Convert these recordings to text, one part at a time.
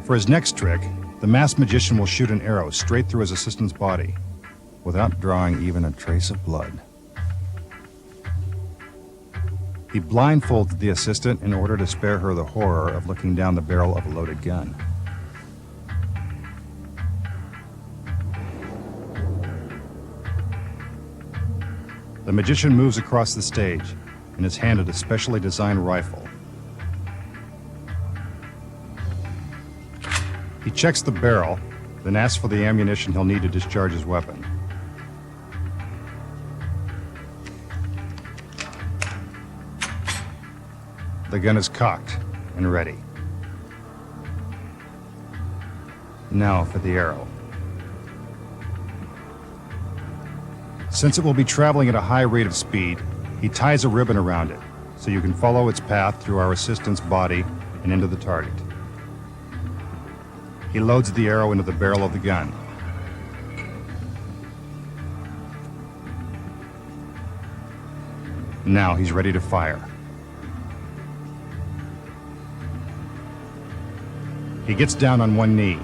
For his next trick, the masked magician will shoot an arrow straight through his assistant's body, without drawing even a trace of blood. He blindfolds the assistant in order to spare her the horror of looking down the barrel of a loaded gun. The magician moves across the stage and is handed a specially designed rifle. He checks the barrel, then asks for the ammunition he'll need to discharge his weapon. The gun is cocked and ready. Now for the arrow. Since it will be traveling at a high rate of speed, he ties a ribbon around it so you can follow its path through our assistant's body and into the target. He loads the arrow into the barrel of the gun. Now he's ready to fire. He gets down on one knee,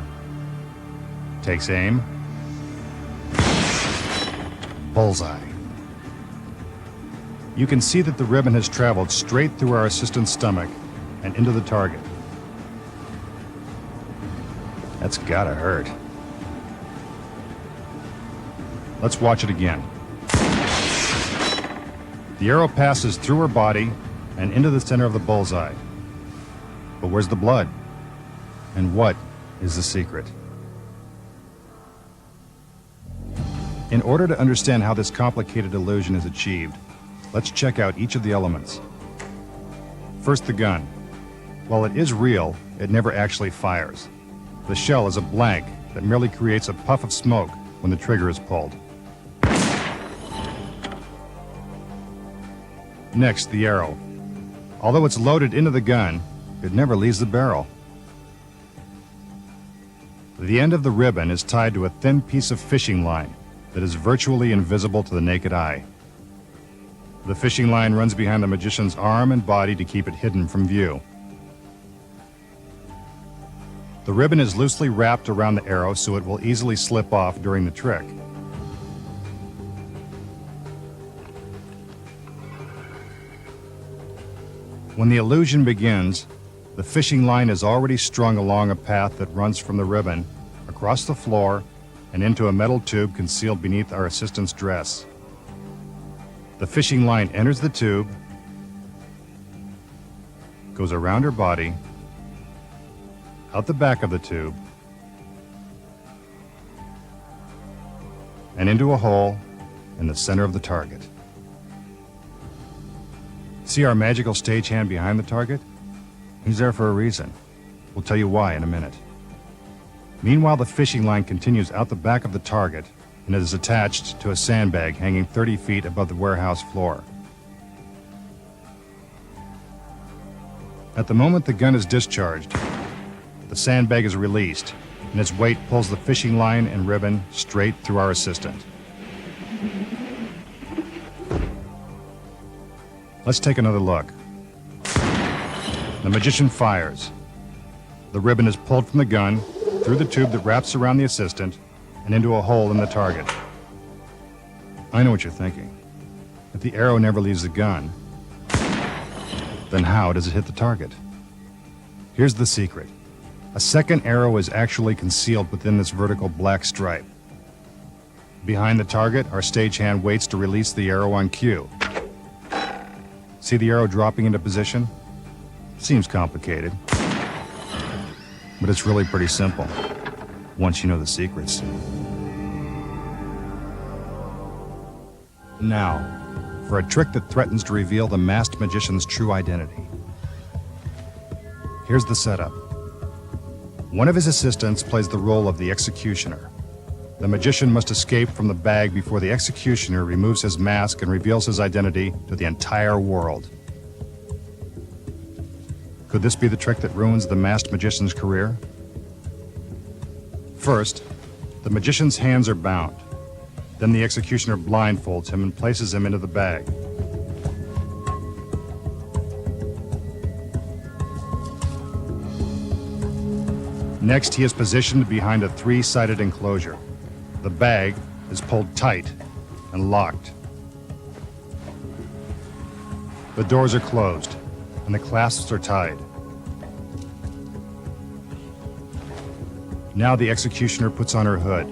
takes aim, bullseye. You can see that the ribbon has traveled straight through our assistant's stomach and into the target. That's gotta hurt. Let's watch it again. The arrow passes through her body and into the center of the bullseye. But where's the blood? And what is the secret? In order to understand how this complicated illusion is achieved, let's check out each of the elements. First, the gun. While it is real, it never actually fires. The shell is a blank that merely creates a puff of smoke when the trigger is pulled. Next, the arrow. Although it's loaded into the gun, it never leaves the barrel. The end of the ribbon is tied to a thin piece of fishing line that is virtually invisible to the naked eye. The fishing line runs behind the magician's arm and body to keep it hidden from view. The ribbon is loosely wrapped around the arrow so it will easily slip off during the trick. When the illusion begins, the fishing line is already strung along a path that runs from the ribbon, across the floor, and into a metal tube concealed beneath our assistant's dress. The fishing line enters the tube, goes around her body, out the back of the tube, and into a hole in the center of the target. See our magical stagehand behind the target? He's there for a reason. We'll tell you why in a minute. Meanwhile, the fishing line continues out the back of the target and is attached to a sandbag hanging 30 feet above the warehouse floor. At the moment the gun is discharged, the sandbag is released, and its weight pulls the fishing line and ribbon straight through our assistant. Let's take another look. The magician fires. The ribbon is pulled from the gun, through the tube that wraps around the assistant, and into a hole in the target. I know what you're thinking. If the arrow never leaves the gun, then how does it hit the target? Here's the secret. A second arrow is actually concealed within this vertical black stripe. Behind the target, our stagehand waits to release the arrow on cue. See the arrow dropping into position? Seems complicated, but it's really pretty simple, once you know the secrets. Now, for a trick that threatens to reveal the masked magician's true identity. Here's the setup. One of his assistants plays the role of the executioner. The magician must escape from the bag before the executioner removes his mask and reveals his identity to the entire world. Could this be the trick that ruins the masked magician's career? First, the magician's hands are bound. Then the executioner blindfolds him and places him into the bag. Next, he is positioned behind a three-sided enclosure. The bag is pulled tight and locked. The doors are closed, and the clasps are tied. Now the executioner puts on her hood.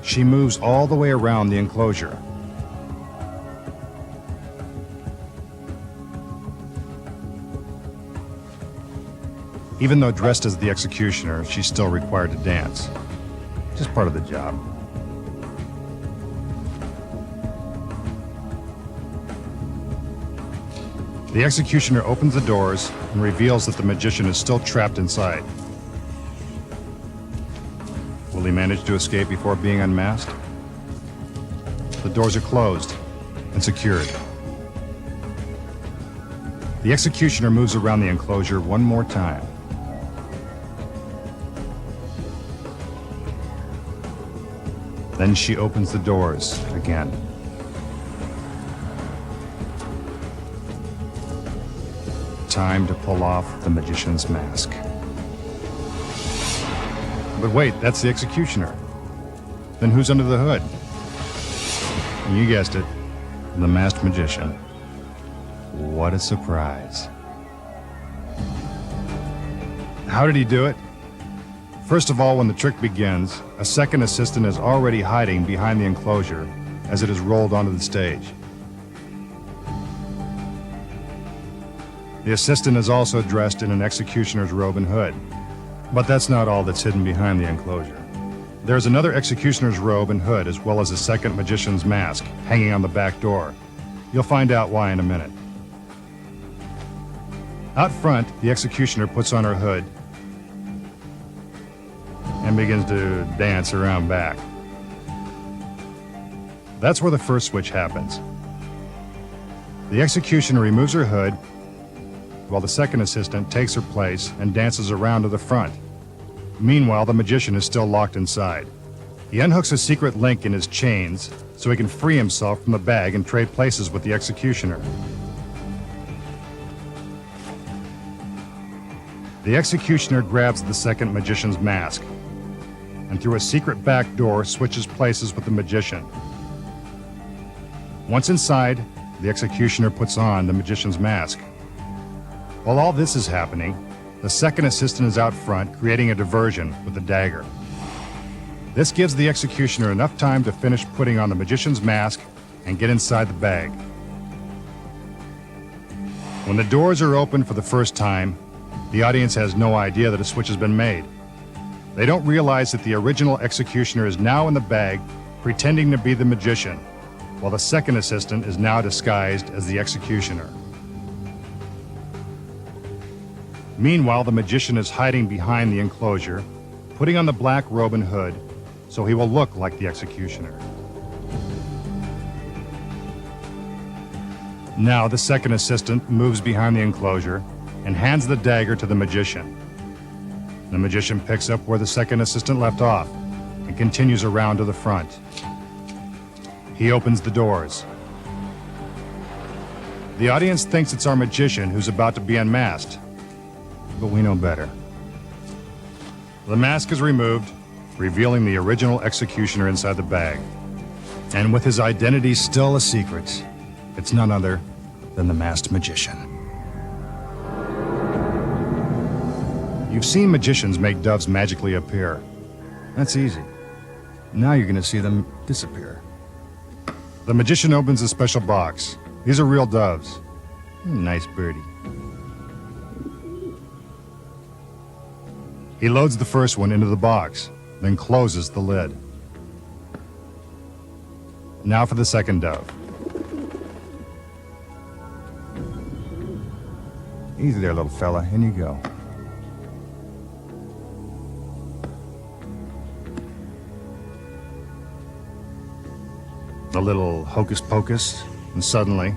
She moves all the way around the enclosure. Even though dressed as the executioner, she's still required to dance. Just part of the job. The executioner opens the doors and reveals that the magician is still trapped inside. Will he manage to escape before being unmasked? The doors are closed and secured. The executioner moves around the enclosure one more time. Then she opens the doors again. Time to pull off the magician's mask. But wait, that's the executioner. Then who's under the hood? You guessed it, the masked magician. What a surprise. How did he do it? First of all, when the trick begins, a second assistant is already hiding behind the enclosure as it is rolled onto the stage. The assistant is also dressed in an executioner's robe and hood. But that's not all that's hidden behind the enclosure. There's another executioner's robe and hood, as well as a second magician's mask hanging on the back door. You'll find out why in a minute. Out front, the executioner puts on her hood and begins to dance around back. That's where the first switch happens. The executioner removes her hood, while the second assistant takes her place and dances around to the front. Meanwhile, the magician is still locked inside. He unhooks a secret link in his chains so he can free himself from the bag and trade places with the executioner. The executioner grabs the second magician's mask and through a secret back door switches places with the magician. Once inside, the executioner puts on the magician's mask. While all this is happening, the second assistant is out front creating a diversion with a dagger. This gives the executioner enough time to finish putting on the magician's mask and get inside the bag. When the doors are open for the first time, the audience has no idea that a switch has been made. They don't realize that the original executioner is now in the bag, pretending to be the magician, while the second assistant is now disguised as the executioner. Meanwhile, the magician is hiding behind the enclosure, putting on the black robe and hood, so he will look like the executioner. Now, the second assistant moves behind the enclosure and hands the dagger to the magician. The magician picks up where the second assistant left off and continues around to the front. He opens the doors. The audience thinks it's our magician who's about to be unmasked, but we know better. The mask is removed, revealing the original executioner inside the bag. And with his identity still a secret, it's none other than the masked magician. You've seen magicians make doves magically appear. That's easy. Now you're going to see them disappear. The magician opens a special box. These are real doves. Nice birdie. He loads the first one into the box, then closes the lid. Now for the second dove. Easy there, little fella. In you go. A little hocus pocus, and suddenly,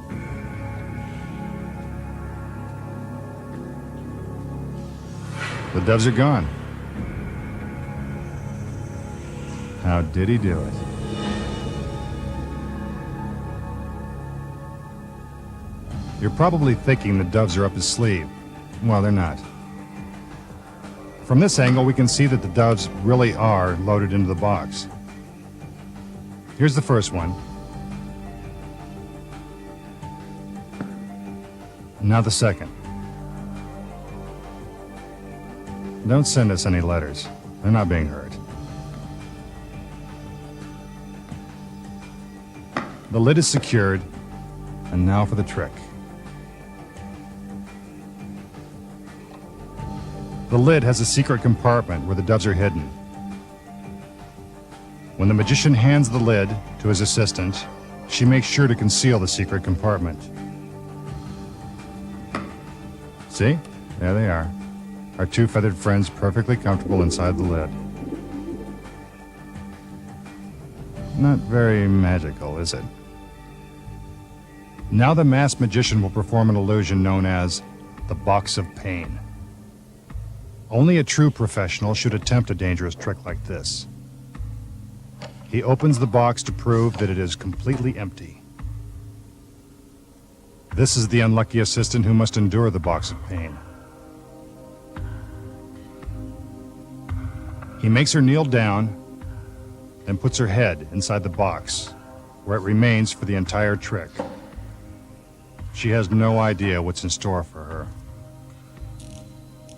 the doves are gone. How did he do it? You're probably thinking the doves are up his sleeve. Well, they're not. From this angle, we can see that the doves really are loaded into the box. Here's the first one. Now the second. Don't send us any letters. They're not being hurt. The lid is secured, and now for the trick. The lid has a secret compartment where the doves are hidden. When the magician hands the lid to his assistant, she makes sure to conceal the secret compartment. See? There they are. Our two feathered friends perfectly comfortable inside the lid. Not very magical, is it? Now the masked magician will perform an illusion known as the Box of Pain. Only a true professional should attempt a dangerous trick like this. He opens the box to prove that it is completely empty. This is the unlucky assistant who must endure the Box of Pain. He makes her kneel down, then puts her head inside the box, where it remains for the entire trick. She has no idea what's in store for her.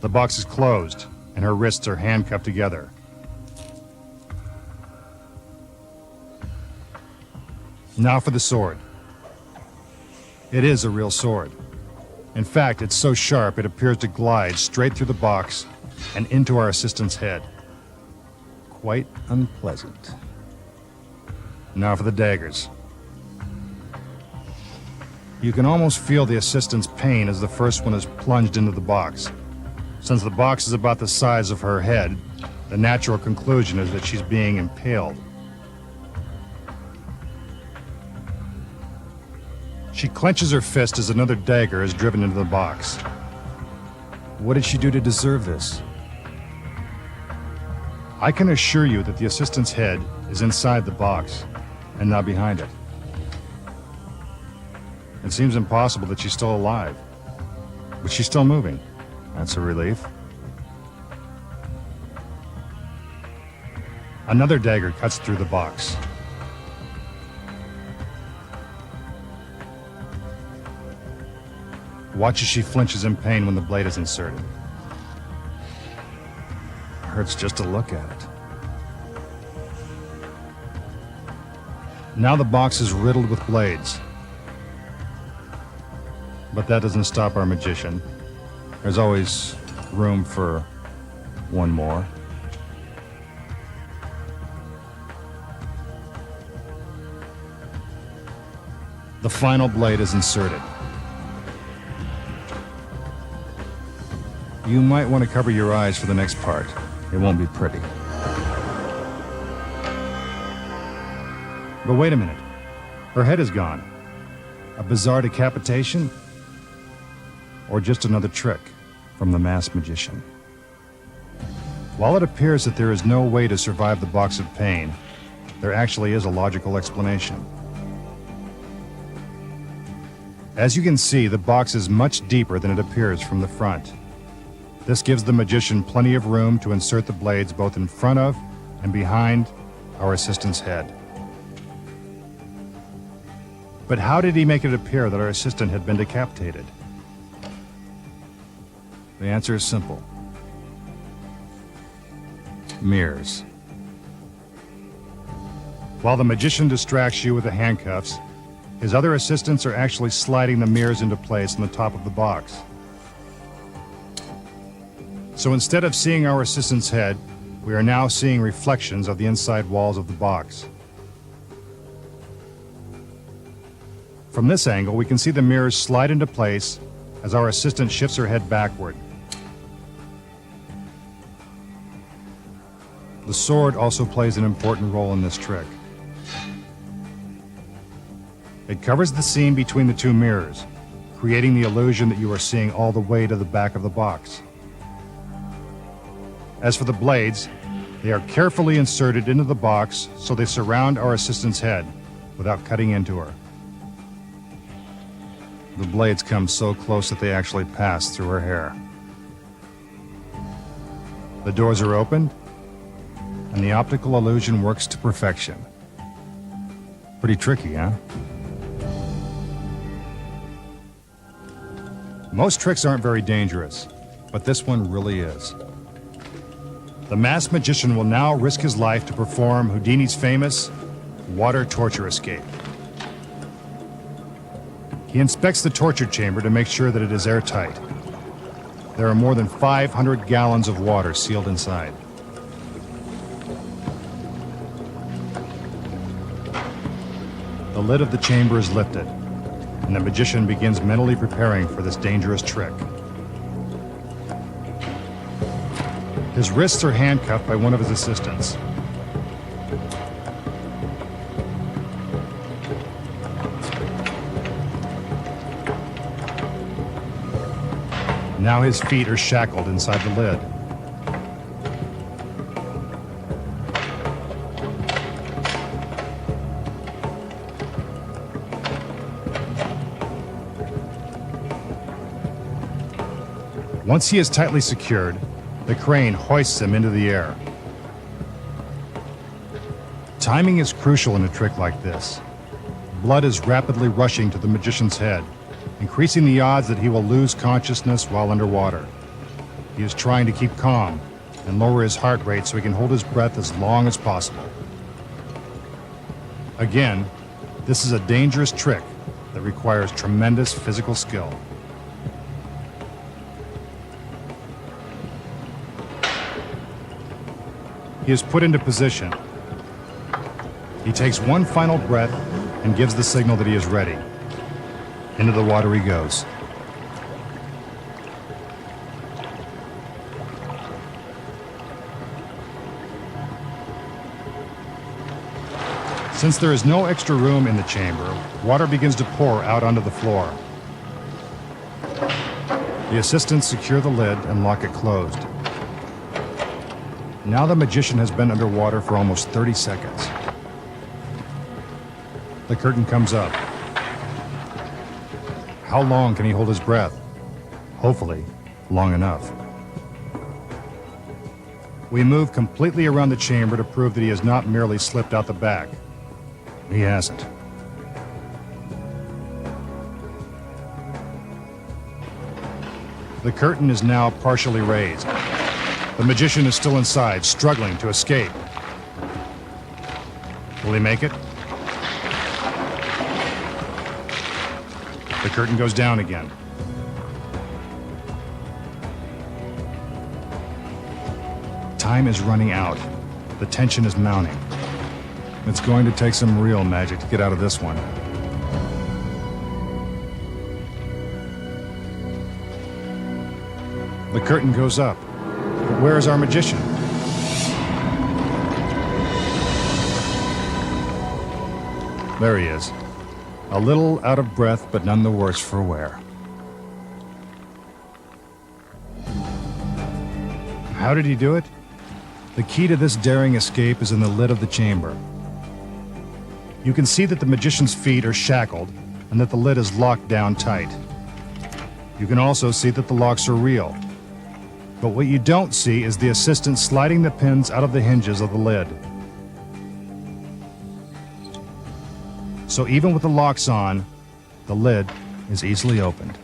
The box is closed, and her wrists are handcuffed together. Now for the sword. It is a real sword. In fact, it's so sharp it appears to glide straight through the box and into our assistant's head. Quite unpleasant. Now for the daggers. You can almost feel the assistant's pain as the first one is plunged into the box. Since the box is about the size of her head, the natural conclusion is that she's being impaled. She clenches her fist as another dagger is driven into the box. What did she do to deserve this? I can assure you that the assistant's head is inside the box and not behind it. It seems impossible that she's still alive, but she's still moving. That's a relief. Another dagger cuts through the box. Watch as she flinches in pain when the blade is inserted. It hurts just to look at it. Now the box is riddled with blades. But that doesn't stop our magician. There's always room for one more. The final blade is inserted. You might want to cover your eyes for the next part. It won't be pretty. But wait a minute. Her head is gone. A bizarre decapitation? Or just another trick from the masked magician? While it appears that there is no way to survive the Box of Pain, there actually is a logical explanation. As you can see, the box is much deeper than it appears from the front. This gives the magician plenty of room to insert the blades both in front of and behind our assistant's head. But how did he make it appear that our assistant had been decapitated? The answer is simple. Mirrors. While the magician distracts you with the handcuffs, his other assistants are actually sliding the mirrors into place on the top of the box. So instead of seeing our assistant's head, we are now seeing reflections of the inside walls of the box. From this angle, we can see the mirrors slide into place as our assistant shifts her head backward. The sword also plays an important role in this trick. It covers the seam between the two mirrors, creating the illusion that you are seeing all the way to the back of the box. As for the blades, they are carefully inserted into the box so they surround our assistant's head without cutting into her. The blades come so close that they actually pass through her hair. The doors are opened, and the optical illusion works to perfection. Pretty tricky, huh? Most tricks aren't very dangerous, but this one really is. The masked magician will now risk his life to perform Houdini's famous water torture escape. He inspects the torture chamber to make sure that it is airtight. There are more than 500 gallons of water sealed inside. The lid of the chamber is lifted, and the magician begins mentally preparing for this dangerous trick. His wrists are handcuffed by one of his assistants. Now his feet are shackled inside the lid. Once he is tightly secured, the crane hoists him into the air. Timing is crucial in a trick like this. Blood is rapidly rushing to the magician's head, increasing the odds that he will lose consciousness while underwater. He is trying to keep calm and lower his heart rate so he can hold his breath as long as possible. Again, this is a dangerous trick that requires tremendous physical skill. He is put into position. He takes one final breath and gives the signal that he is ready. Into the water he goes. Since there is no extra room in the chamber, water begins to pour out onto the floor. The assistants secure the lid and lock it closed. Now the magician has been underwater for almost 30 seconds. The curtain comes up. How long can he hold his breath? Hopefully, long enough. We move completely around the chamber to prove that he has not merely slipped out the back. He hasn't. The curtain is now partially raised. The magician is still inside, struggling to escape. Will he make it? The curtain goes down again. Time is running out. The tension is mounting. It's going to take some real magic to get out of this one. The curtain goes up. But where is our magician? There he is. A little out of breath, but none the worse for wear. How did he do it? The key to this daring escape is in the lid of the chamber. You can see that the magician's feet are shackled and that the lid is locked down tight. You can also see that the locks are real. But what you don't see is the assistant sliding the pins out of the hinges of the lid. So even with the locks on, the lid is easily opened.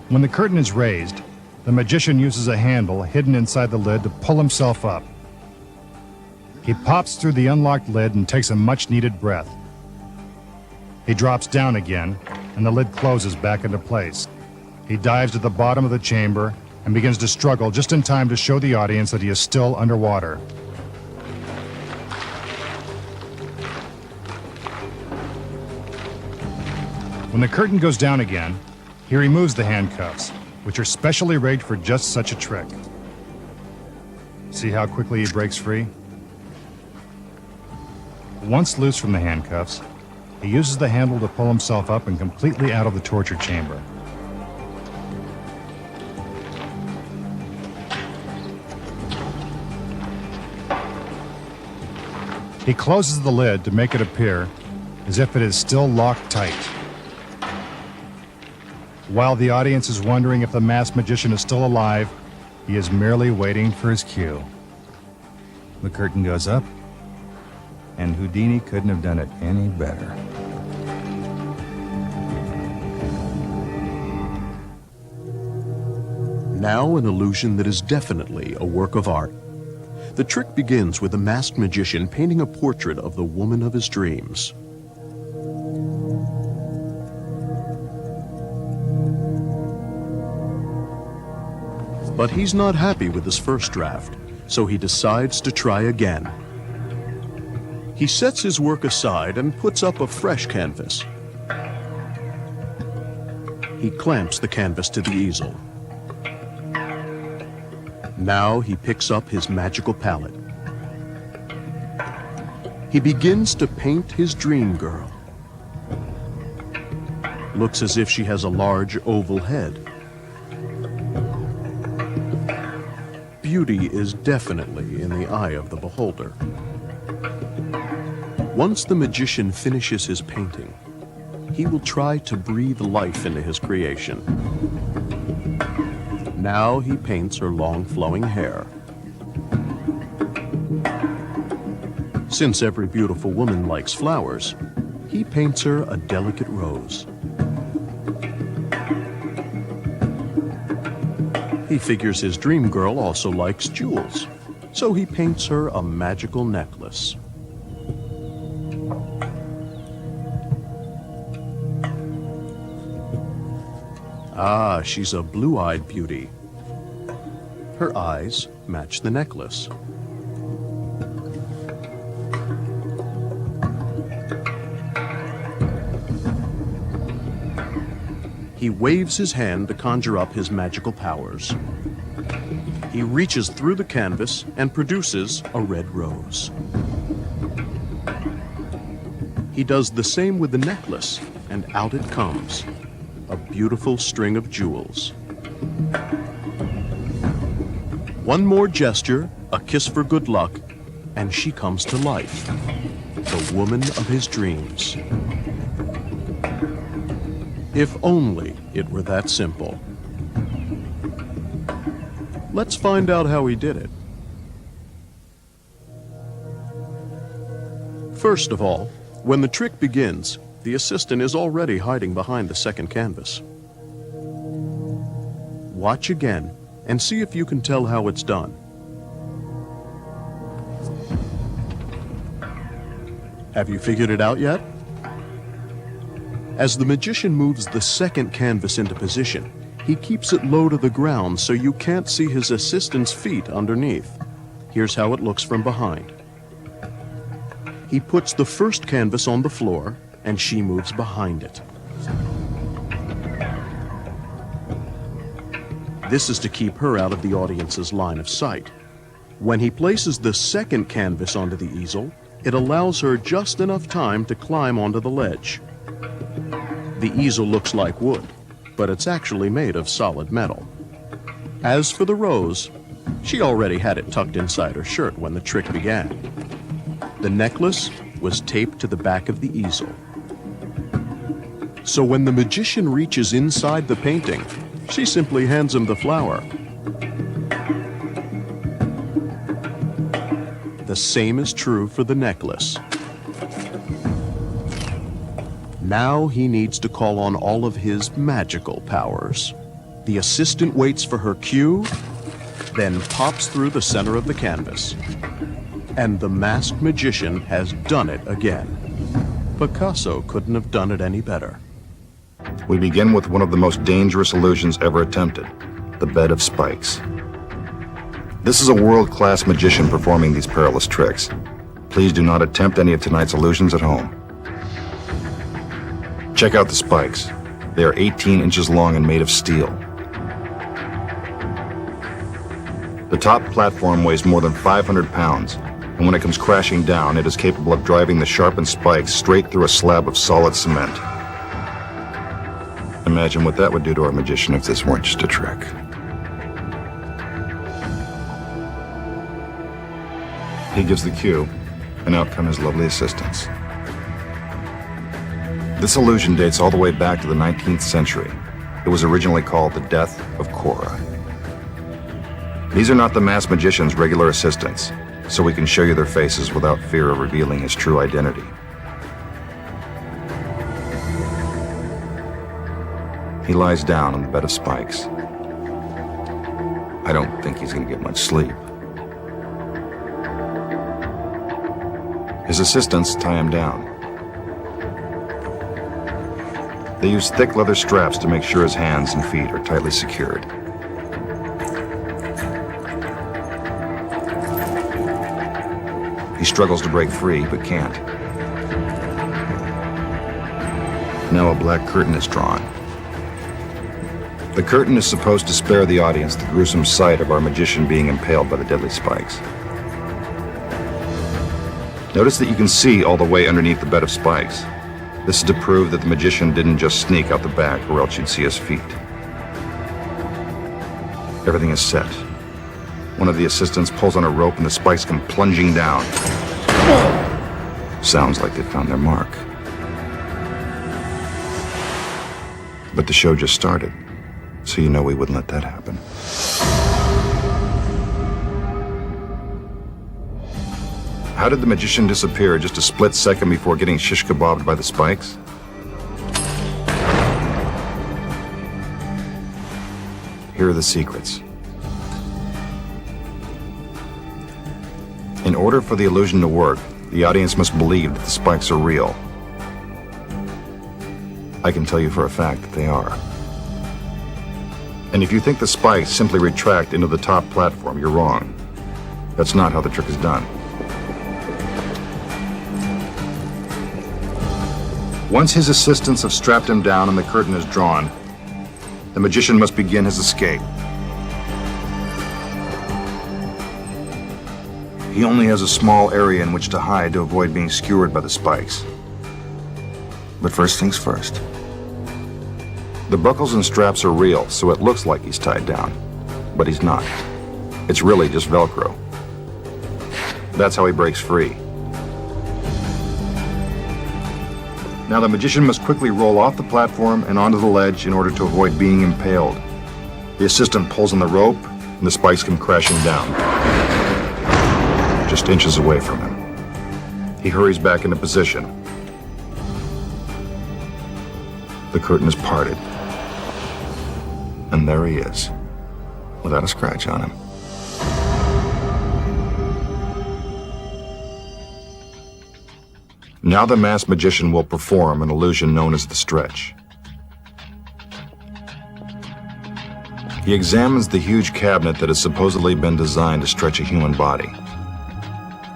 When the curtain is raised, the magician uses a handle hidden inside the lid to pull himself up. He pops through the unlocked lid and takes a much-needed breath. He drops down again, and the lid closes back into place. He dives to the bottom of the chamber and begins to struggle just in time to show the audience that he is still underwater. When the curtain goes down again, he removes the handcuffs, which are specially rigged for just such a trick. See how quickly he breaks free? Once loose from the handcuffs, he uses the handle to pull himself up and completely out of the torture chamber. He closes the lid to make it appear as if it is still locked tight. While the audience is wondering if the masked magician is still alive, he is merely waiting for his cue. The curtain goes up, and Houdini couldn't have done it any better. Now an illusion that is definitely a work of art. The trick begins with the masked magician painting a portrait of the woman of his dreams. But he's not happy with his first draft, so he decides to try again. He sets his work aside and puts up a fresh canvas. He clamps the canvas to the easel. Now he picks up his magical palette. He begins to paint his dream girl. Looks as if she has a large oval head. Beauty is definitely in the eye of the beholder. Once the magician finishes his painting, he will try to breathe life into his creation. Now he paints her long flowing hair. Since every beautiful woman likes flowers, he paints her a delicate rose. He figures his dream girl also likes jewels, so he paints her a magical necklace. Ah, she's a blue-eyed beauty. Her eyes match the necklace. He waves his hand to conjure up his magical powers. He reaches through the canvas and produces a red rose. He does the same with the necklace, and out it comes, a beautiful string of jewels. One more gesture, a kiss for good luck, and she comes to life, the woman of his dreams. If only it were that simple. Let's find out how he did it. First of all, when the trick begins, the assistant is already hiding behind the second canvas. Watch again and see if you can tell how it's done. Have you figured it out yet? As the magician moves the second canvas into position, he keeps it low to the ground so you can't see his assistant's feet underneath. Here's how it looks from behind. He puts the first canvas on the floor, and she moves behind it. This is to keep her out of the audience's line of sight. When he places the second canvas onto the easel, it allows her just enough time to climb onto the ledge. The easel looks like wood, but it's actually made of solid metal. As for the rose, she already had it tucked inside her shirt when the trick began. The necklace was taped to the back of the easel. So when the magician reaches inside the painting, she simply hands him the flower. The same is true for the necklace. Now he needs to call on all of his magical powers. The assistant waits for her cue, then pops through the center of the canvas. And the masked magician has done it again. Picasso couldn't have done it any better. We begin with one of the most dangerous illusions ever attempted, the bed of spikes. This is a world-class magician performing these perilous tricks. Please do not attempt any of tonight's illusions at home. Check out the spikes. They are 18 inches long and made of steel. The top platform weighs more than 500 pounds, and when it comes crashing down, it is capable of driving the sharpened spikes straight through a slab of solid cement. Imagine what that would do to our magician if this weren't just a trick. He gives the cue, and out come his lovely assistants. This illusion dates all the way back to the 19th century. It was originally called the Death of Korra. These are not the masked magician's regular assistants, so we can show you their faces without fear of revealing his true identity. He lies down on the bed of spikes. I don't think he's going to get much sleep. His assistants tie him down. They use thick leather straps to make sure his hands and feet are tightly secured. He struggles to break free, but can't. Now a black curtain is drawn. The curtain is supposed to spare the audience the gruesome sight of our magician being impaled by the deadly spikes. Notice that you can see all the way underneath the bed of spikes. This is to prove that the magician didn't just sneak out the back, or else you'd see his feet. Everything is set. One of the assistants pulls on a rope and the spikes come plunging down. Sounds like they found their mark. But the show just started, so you know we wouldn't let that happen. How did the magician disappear just a split second before getting shish kebabbed by the spikes? Here are the secrets. In order for the illusion to work, the audience must believe that the spikes are real. I can tell you for a fact that they are. And if you think the spikes simply retract into the top platform, you're wrong. That's not how the trick is done. Once his assistants have strapped him down and the curtain is drawn, the magician must begin his escape. He only has a small area in which to hide to avoid being skewered by the spikes. But first things first. The buckles and straps are real, so it looks like he's tied down. But he's not. It's really just Velcro. That's how he breaks free. Now the magician must quickly roll off the platform and onto the ledge in order to avoid being impaled. The assistant pulls on the rope, and the spikes come crashing down, just inches away from him. He hurries back into position. The curtain is parted. And there he is, without a scratch on him. Now the masked magician will perform an illusion known as the stretch. He examines the huge cabinet that has supposedly been designed to stretch a human body.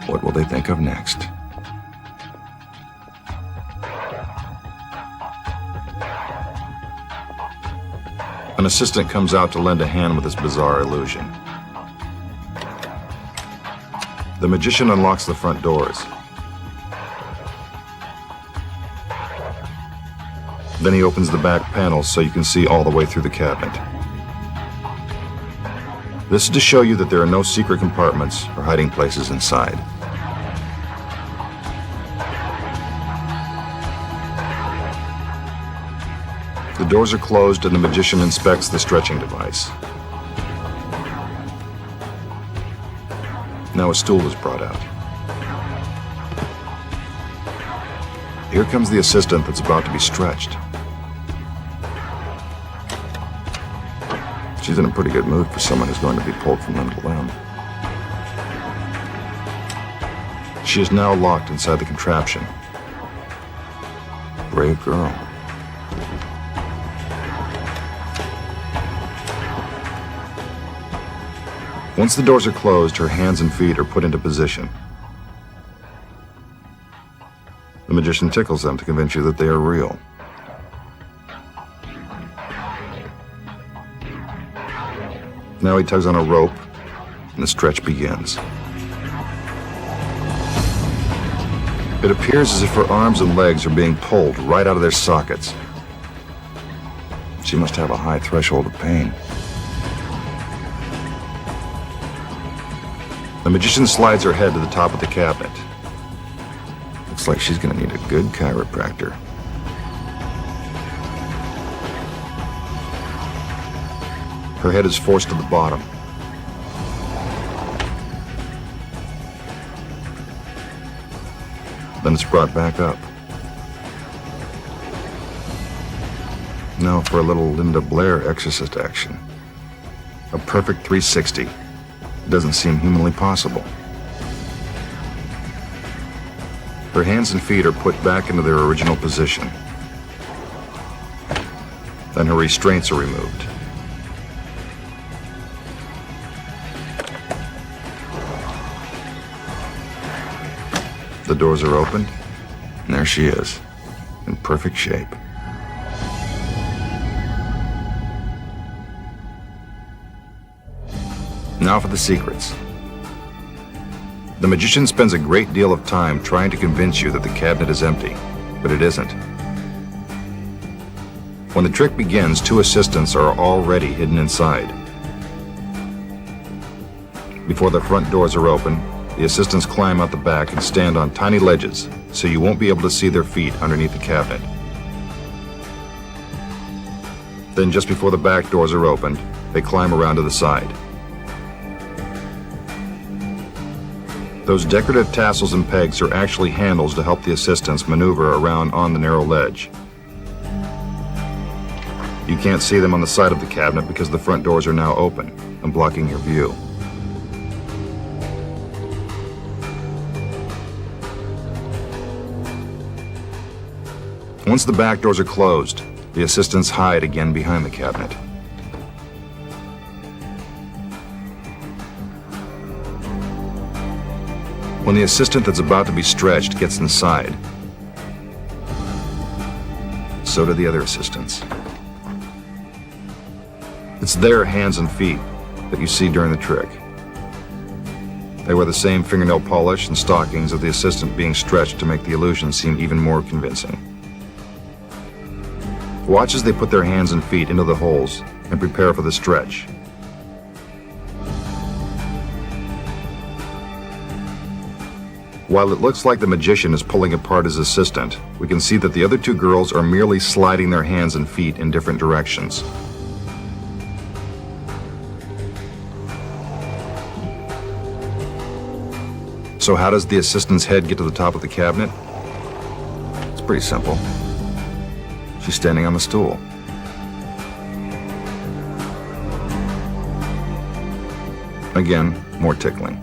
What will they think of next? An assistant comes out to lend a hand with this bizarre illusion. The magician unlocks the front doors. Then he opens the back panels so you can see all the way through the cabinet. This is to show you that there are no secret compartments or hiding places inside. The doors are closed and the magician inspects the stretching device. Now a stool is brought out. Here comes the assistant that's about to be stretched. She's in a pretty good mood for someone who's going to be pulled from limb to limb. She is now locked inside the contraption. Brave girl. Once the doors are closed, her hands and feet are put into position. The magician tickles them to convince you that they are real. Now he tugs on a rope, and the stretch begins. It appears as if her arms and legs are being pulled right out of their sockets. She must have a high threshold of pain. The magician slides her head to the top of the cabinet. Looks like she's going to need a good chiropractor. Her head is forced to the bottom. Then it's brought back up. Now for a little Linda Blair exorcist action. A perfect 360. It doesn't seem humanly possible. Her hands and feet are put back into their original position. Then her restraints are removed. The doors are opened, and there she is, in perfect shape. Now for the secrets. The magician spends a great deal of time trying to convince you that the cabinet is empty, but it isn't. When the trick begins, 2 assistants are already hidden inside. Before the front doors are open, the assistants climb out the back and stand on tiny ledges, so you won't be able to see their feet underneath the cabinet. Then just before the back doors are opened, they climb around to the side. Those decorative tassels and pegs are actually handles to help the assistants maneuver around on the narrow ledge. You can't see them on the side of the cabinet because the front doors are now open and blocking your view. Once the back doors are closed, the assistants hide again behind the cabinet. When the assistant that's about to be stretched gets inside, so do the other assistants. It's their hands and feet that you see during the trick. They wear the same fingernail polish and stockings of the assistant being stretched to make the illusion seem even more convincing. Watch as they put their hands and feet into the holes and prepare for the stretch. While it looks like the magician is pulling apart his assistant, we can see that the other 2 girls are merely sliding their hands and feet in different directions. So how does the assistant's head get to the top of the cabinet? It's pretty simple. She's standing on the stool. Again, more tickling.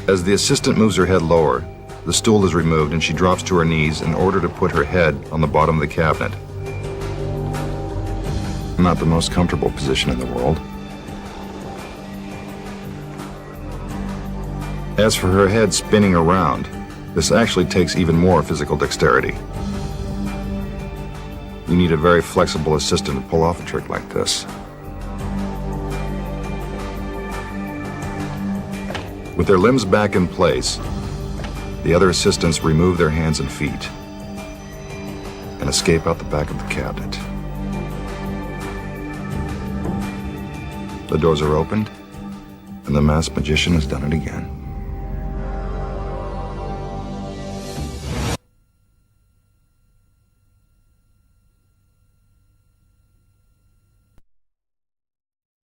As the assistant moves her head lower, the stool is removed and she drops to her knees in order to put her head on the bottom of the cabinet. Not the most comfortable position in the world. As for her head spinning around, this actually takes even more physical dexterity. You need a very flexible assistant to pull off a trick like this. With their limbs back in place, the other assistants remove their hands and feet and escape out the back of the cabinet. The doors are opened, and the masked magician has done it again.